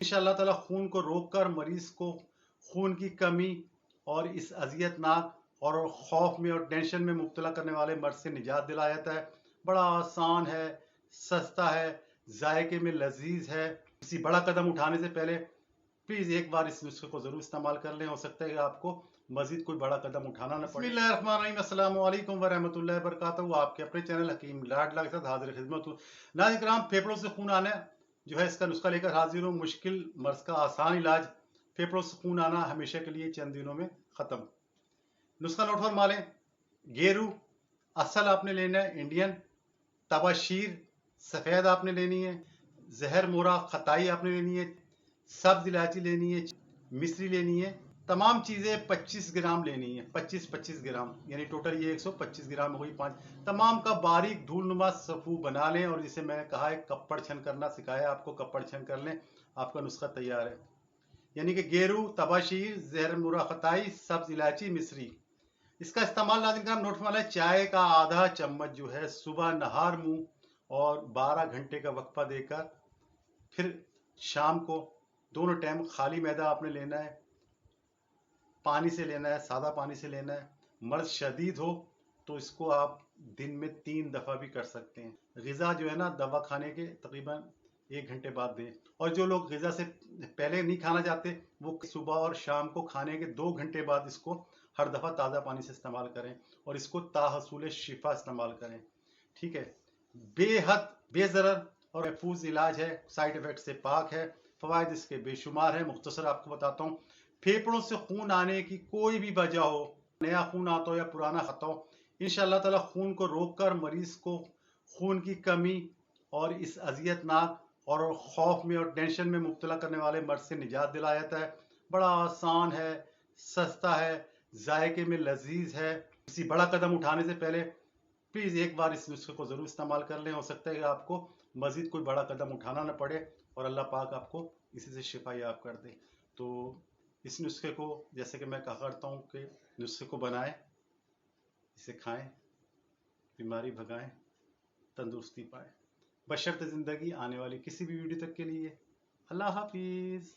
इंशाअल्लाह ताला खून को रोककर मरीज को खून की कमी और इस अजियतनाक और खौफ में और टेंशन में मुब्तला करने वाले मर्ज से निजात दिलाया जाता है। बड़ा आसान है, सस्ता है, जायके में लजीज है। किसी बड़ा कदम उठाने से पहले प्लीज़ एक बार इस नुस्खे को ज़रूर इस्तेमाल कर लें। हो सकता है कि आपको मजीद कोई बड़ा कदम उठाना न पड़े। बिस्मिल्लाहिर्रहमानिर्रहीम, अस्सलाम वालेकुम व रहमतुल्लाहि व बरकातहू। आपके अपने चैनल हकीम लाडला के साथ हाजिर खिदमत हूँ। नाज़रीन किराम, फेफड़ों से खून आना जो है, इसका नुस्खा लेकर हाजिर हूँ। मुश्किल मर्ज का आसान इलाज, फेफड़ों से खून आना हमेशा के लिए चंद दिनों में ख़त्म। नुस्खा नोट फरमा लें। गेरू असल आपने लेना है, इंडियन। तबाशीर सफ़ेद आपने लेनी है। जहर मोरा खताई आपने लेनी है। सब्ज इलायची लेनी है। मिश्री लेनी है। तमाम चीज़ें 25 ग्राम लेनी है। 25-25 ग्राम, यानी टोटल ये 125 ग्राम हो गई। 5 तमाम का बारीक धूलनुमा सफ़ू बना लें, और जिसे मैंने कहा है कप्पड़ छन करना सिखाया आपको, कप्पड़ छन कर लें, आपका नुस्खा तैयार है। यानी कि गेरू, तबाशीर, जहर मोरा खताई, सब्ज इलायची, मिश्री। इसका इस्तेमाल नाज़रीन करम नोट फरमा लें। चाय का आधा चम्मच जो है सुबह नहार मुंह और 12 घंटे का वक्फा देकर फिर शाम को दोनों टाइम खाली मैदा आपने लेना है। पानी से लेना है, सादा पानी से लेना है। मर्ज शदीद हो तो इसको आप दिन में 3 दफ़ा भी कर सकते हैं। ग़िज़ा जो है ना, दवा खाने के तकरीबन 1 घंटे बाद दें। और जो लोग ग़िज़ा से पहले नहीं खाना चाहते, वो सुबह और शाम को खाने के 2 घंटे बाद इसको हर दफ़ा ताज़ा पानी से इस्तेमाल करें, और इसको ताहसूल शिफा इस्तेमाल करें। ठीक है। बेहद बेज़रर और महफूज इलाज है, साइड इफ़ेक्ट से पाक है, फ़वाइद इसके बेशुमार हैं। मुख्तसर आपको बताता हूँ। फेफड़ों से खून आने की कोई भी वजह हो, नया खून आता हो या पुराना खाता हो, इंशाअल्लाह ताला खून को रोककर मरीज को खून की कमी और इस अजियतनाक और खौफ में और टेंशन में मुब्तला करने वाले मर्ज से निजात दिलाया जाता है। बड़ा आसान है, सस्ता है, जायके में लजीज है। किसी बड़ा कदम उठाने से पहले प्लीज़ एक बार इस नुस्खे को ज़रूर इस्तेमाल कर लें। हो सकता है कि आपको मज़ीद कोई बड़ा कदम उठाना न पड़े, और अल्लाह पाक आपको इसी से शिफा याब कर दे। तो इस नुस्खे को, जैसे कि मैं कहा करता हूँ कि नुस्खे को बनाएं, इसे खाएं, बीमारी भगाएं, तंदुरुस्ती पाएं। बशर्ते ज़िंदगी आने वाली किसी भी वीडियो तक के लिए अल्लाह हाफिज़।